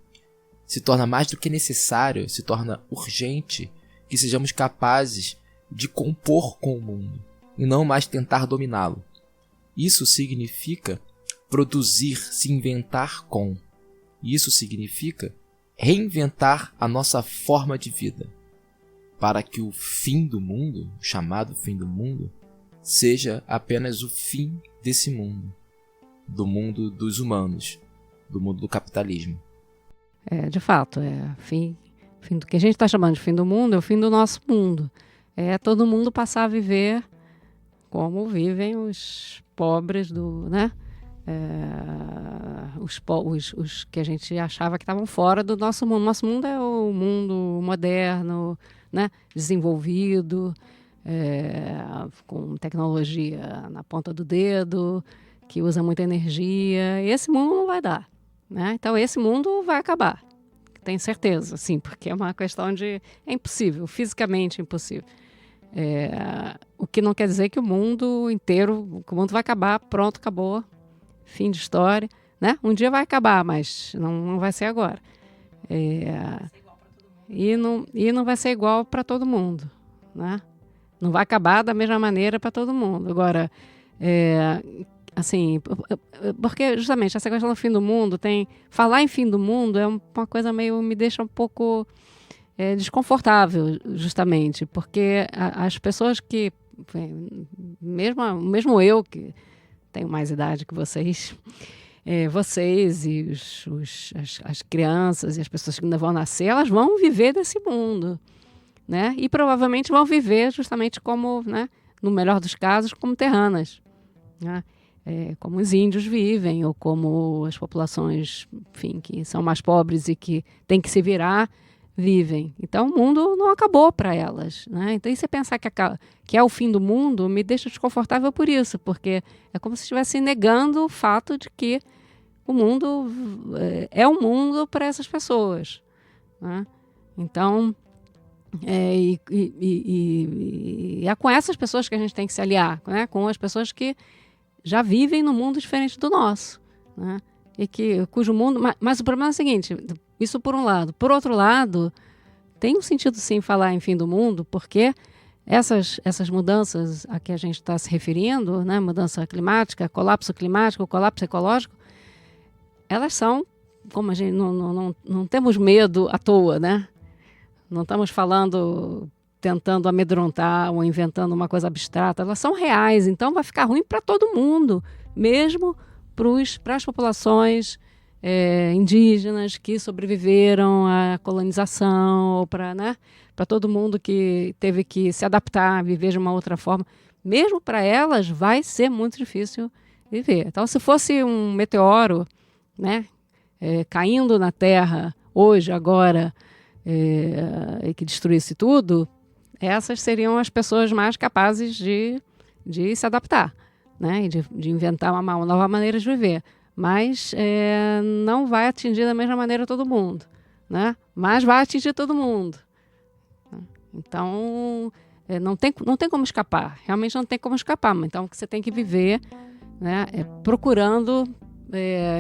se torna mais do que necessário, se torna urgente que sejamos capazes de compor com o mundo, e não mais tentar dominá-lo. Isso significa produzir, se inventar com. Isso significa reinventar a nossa forma de vida, para que o fim do mundo, o chamado fim do mundo, seja apenas o fim desse mundo, do mundo dos humanos, do mundo do capitalismo. De fato, fim do que a gente está chamando de fim do mundo é o fim do nosso mundo. É todo mundo passar a viver como vivem os pobres né? Os que a gente achava que estavam fora do nosso mundo. Nosso mundo é o mundo moderno, né? Desenvolvido, com tecnologia na ponta do dedo, que usa muita energia. E esse mundo não vai dar, né? Então esse mundo vai acabar, tenho certeza, sim, porque é uma questão de... é impossível, fisicamente impossível. O que não quer dizer que o mundo inteiro, que o mundo vai acabar, pronto, acabou, fim de história, né? Um dia vai acabar, mas não vai ser agora. E não vai ser igual para todo mundo, né? Não vai acabar da mesma maneira para todo mundo. Agora, assim, porque justamente essa questão do fim do mundo falar em fim do mundo é uma coisa meio, me deixa um pouco desconfortável, justamente, porque as pessoas que, mesmo eu, que tenho mais idade que vocês, vocês e as crianças e as pessoas que ainda vão nascer, elas vão viver desse mundo, né? E provavelmente vão viver justamente como, né, no melhor dos casos, como terranas, né? Como os índios vivem, ou como as populações, enfim, que são mais pobres e que têm que se virar, vivem. Então, o mundo não acabou para elas, né? Então, e você pensar que é o fim do mundo, me deixa desconfortável por isso, porque é como se estivesse negando o fato de que o mundo é um mundo para essas pessoas, né? Então, é com essas pessoas que a gente tem que se aliar, né? Com as pessoas que já vivem num mundo diferente do nosso, né? Cujo mundo... Mas o problema é o seguinte, isso por um lado. Por outro lado, tem um sentido sim falar em fim do mundo, porque essas mudanças a que a gente está se referindo, né, mudança climática, colapso climático, colapso ecológico, elas são, como a gente não temos medo à toa, né? Não estamos falando, tentando amedrontar ou inventando uma coisa abstrata, elas são reais, então vai ficar ruim para todo mundo, mesmo para as populações indígenas que sobreviveram à colonização, para todo mundo que teve que se adaptar, viver de uma outra forma. Mesmo para elas vai ser muito difícil viver. Então, se fosse um meteoro, né, caindo na Terra hoje, agora, e que destruísse tudo, essas seriam as pessoas mais capazes de se adaptar, né, e de inventar uma nova maneira de viver. Mas não vai atingir da mesma maneira todo mundo, né? Mas vai atingir todo mundo. Então, não tem como escapar. Realmente não tem como escapar. Então, o que você tem que viver, né, procurando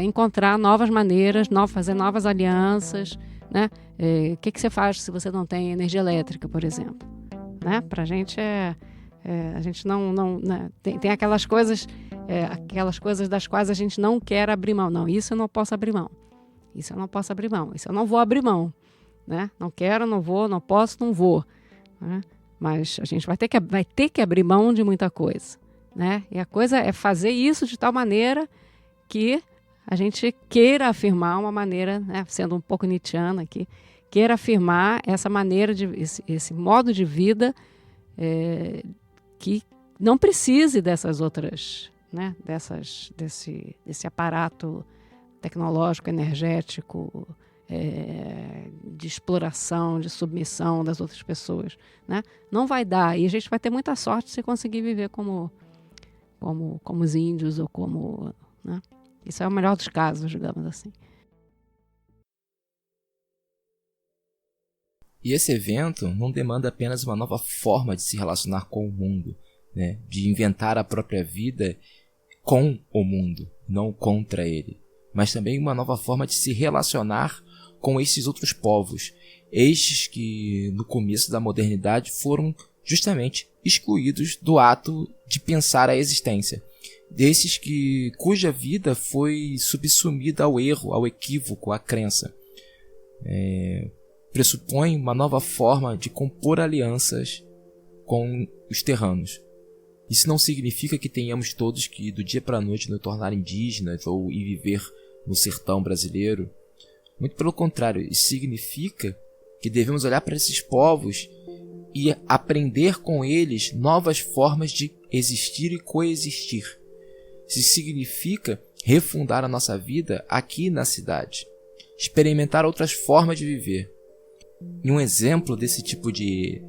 encontrar novas maneiras, fazer novas alianças, né? O que você faz se você não tem energia elétrica, por exemplo? Né? Para a gente a gente não né? Tem aquelas coisas das quais a gente não quer abrir mão. Não, isso eu não posso abrir mão. Isso eu não posso abrir mão. Isso eu não vou abrir mão. Né? Não quero, não vou, não posso, não vou. Né? Mas a gente vai ter que abrir mão de muita coisa. Né? E a coisa é fazer isso de tal maneira que a gente queira afirmar uma maneira, né, sendo um pouco nietzschiana aqui, queira afirmar essa maneira, esse modo de vida que não precise dessas outras, né, desse aparato tecnológico, energético, de exploração, de submissão das outras pessoas. Né? Não vai dar. E a gente vai ter muita sorte se conseguir viver como os índios ou como... Né? Isso é o melhor dos casos, digamos assim. E esse evento não demanda apenas uma nova forma de se relacionar com o mundo, né? De inventar a própria vida com o mundo, não contra ele, mas também uma nova forma de se relacionar com esses outros povos, estes que no começo da modernidade foram justamente excluídos do ato de pensar a existência, desses cuja vida foi subsumida ao erro, ao equívoco, à crença. Pressupõe uma nova forma de compor alianças com os terranos. Isso não significa que tenhamos todos que do dia para a noite nos tornar indígenas ou ir viver no sertão brasileiro. Muito pelo contrário, isso significa que devemos olhar para esses povos e aprender com eles novas formas de existir e coexistir. Isso significa refundar a nossa vida aqui na cidade, experimentar outras formas de viver. E um exemplo desse tipo de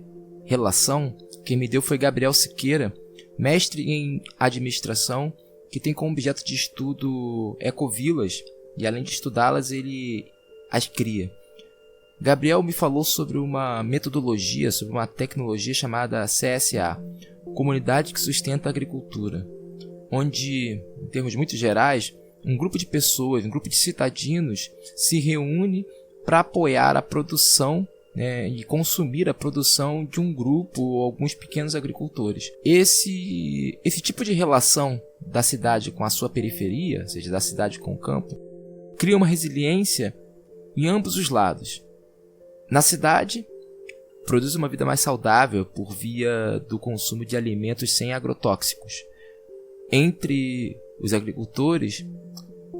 relação quem me deu foi Gabriel Siqueira, mestre em administração, que tem como objeto de estudo ecovilas, e além de estudá-las, ele as cria. Gabriel me falou sobre uma metodologia, sobre uma tecnologia chamada CSA, Comunidade que Sustenta a Agricultura, onde, em termos muito gerais, um grupo de pessoas, um grupo de cidadãos se reúne para apoiar a produção, né, e consumir a produção de um grupo ou alguns pequenos agricultores. Esse tipo de relação da cidade com a sua periferia, ou seja, da cidade com o campo, cria uma resiliência em ambos os lados. Na cidade, produz uma vida mais saudável por via do consumo de alimentos sem agrotóxicos. Entre os agricultores,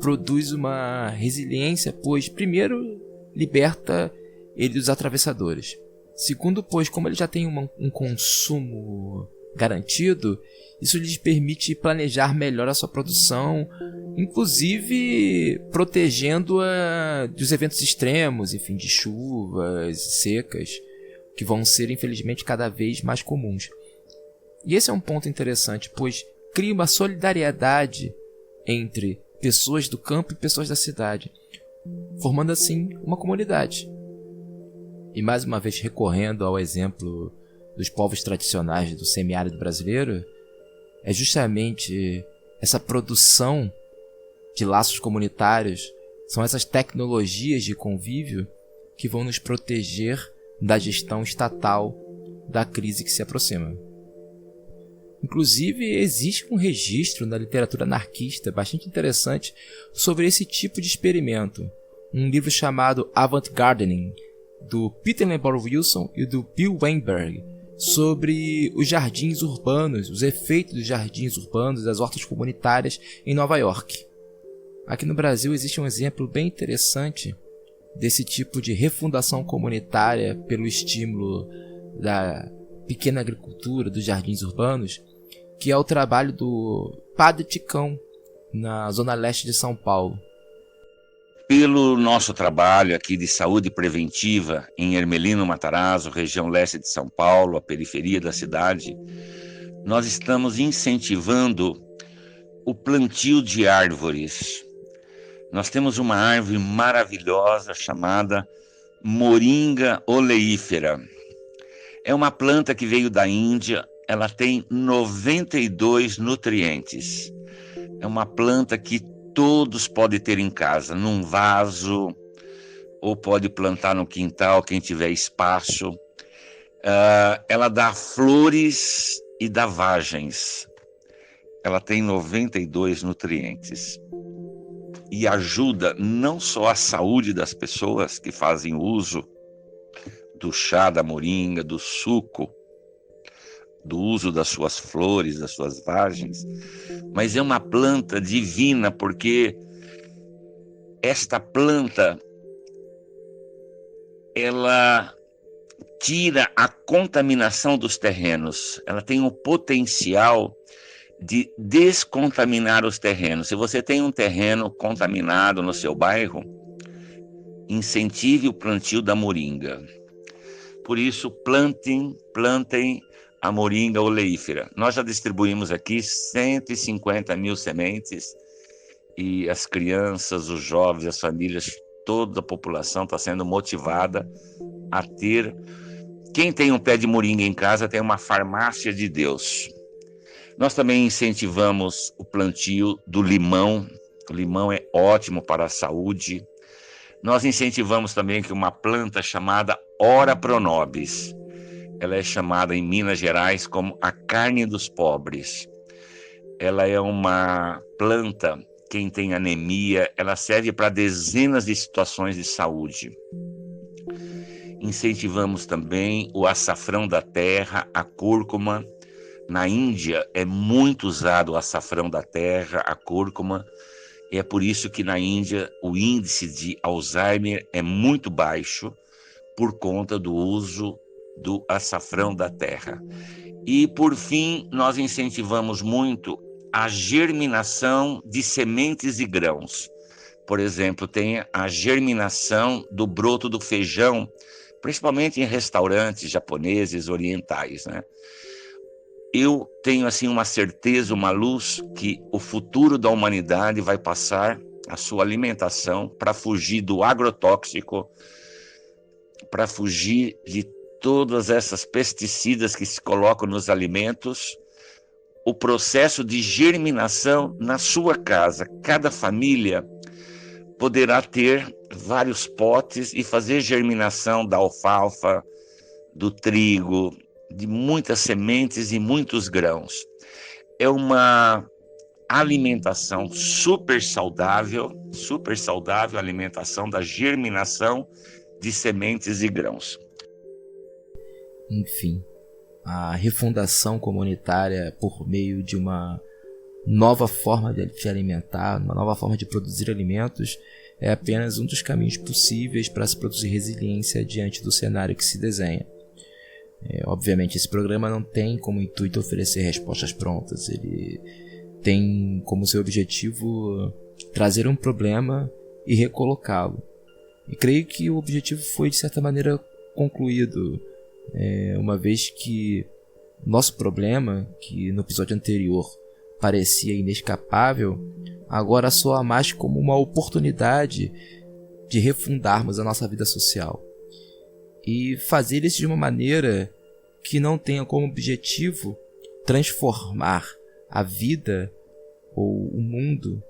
produz uma resiliência, pois, primeiro, liberta ele dos atravessadores. Segundo, pois, como ele já tem um consumo garantido, isso lhes permite planejar melhor a sua produção, inclusive protegendo-a dos eventos extremos, enfim, de chuvas e secas, que vão ser, infelizmente, cada vez mais comuns. E esse é um ponto interessante, pois cria uma solidariedade entre pessoas do campo e pessoas da cidade, formando assim uma comunidade. E mais uma vez recorrendo ao exemplo dos povos tradicionais do semiárido brasileiro, é justamente essa produção de laços comunitários, são essas tecnologias de convívio que vão nos proteger da gestão estatal da crise que se aproxima. Inclusive, existe um registro na literatura anarquista bastante interessante sobre esse tipo de experimento. Um livro chamado Avant Gardening, do Peter Lembar Wilson e do Bill Weinberg, sobre os jardins urbanos, os efeitos dos jardins urbanos, das hortas comunitárias em Nova York. Aqui no Brasil existe um exemplo bem interessante desse tipo de refundação comunitária pelo estímulo da pequena agricultura, dos jardins urbanos, que é o trabalho do Padre Ticão, na zona leste de São Paulo. Pelo nosso trabalho aqui de saúde preventiva em Hermelino Matarazzo, região leste de São Paulo, a periferia da cidade, nós estamos incentivando o plantio de árvores. Nós temos uma árvore maravilhosa chamada Moringa oleífera. É uma planta que veio da Índia, ela tem 92 nutrientes. É uma planta que todos podem ter em casa, num vaso, ou pode plantar no quintal, quem tiver espaço. Ela dá flores e dá vagens. Ela tem 92 nutrientes. E ajuda não só a saúde das pessoas que fazem uso do chá da moringa, do suco, do uso das suas flores, das suas vagens, mas é uma planta divina, porque esta planta, ela tira a contaminação dos terrenos, ela tem o potencial de descontaminar os terrenos. Se você tem um terreno contaminado no seu bairro, incentive o plantio da moringa. Por isso, plantem a moringa oleífera. Nós já distribuímos aqui 150 mil sementes e as crianças, os jovens, as famílias, toda a população está sendo motivada a ter. Quem tem um pé de moringa em casa tem uma farmácia de Deus. Nós também incentivamos o plantio do limão. O limão é ótimo para a saúde. Nós incentivamos também que uma planta chamada Ora Pro Nobis. Ela é chamada em Minas Gerais como a carne dos pobres. Ela é uma planta, quem tem anemia, ela serve para dezenas de situações de saúde. Incentivamos também o açafrão da terra, a cúrcuma. Na Índia é muito usado o açafrão da terra, a cúrcuma. E é por isso que na Índia o índice de Alzheimer é muito baixo por conta do uso do açafrão da terra. E, por fim, nós incentivamos muito a germinação de sementes e grãos. Por exemplo, tem a germinação do broto do feijão, principalmente em restaurantes japoneses, orientais, né? Eu tenho assim uma certeza, uma luz, que o futuro da humanidade vai passar a sua alimentação para fugir do agrotóxico, para fugir de todas essas pesticidas que se colocam nos alimentos. O processo de germinação na sua casa. Cada família poderá ter vários potes e fazer germinação da alfalfa, do trigo, de muitas sementes e muitos grãos. É uma alimentação super saudável a alimentação da germinação de sementes e grãos. Enfim, a refundação comunitária por meio de uma nova forma de se alimentar, uma nova forma de produzir alimentos, é apenas um dos caminhos possíveis para se produzir resiliência diante do cenário que se desenha. Obviamente, esse programa não tem como intuito oferecer respostas prontas. Ele tem como seu objetivo trazer um problema e recolocá-lo. E creio que o objetivo foi, de certa maneira, concluído, uma vez que nosso problema, que no episódio anterior parecia inescapável, agora soa mais como uma oportunidade de refundarmos a nossa vida social. E fazer isso de uma maneira que não tenha como objetivo transformar a vida ou o mundo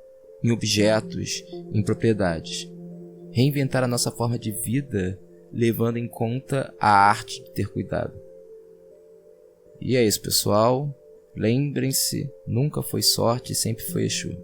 em objetos, em propriedades. Reinventar a nossa forma de vida levando em conta a arte de ter cuidado. E é isso, pessoal. Lembrem-se, nunca foi sorte, sempre foi Exu.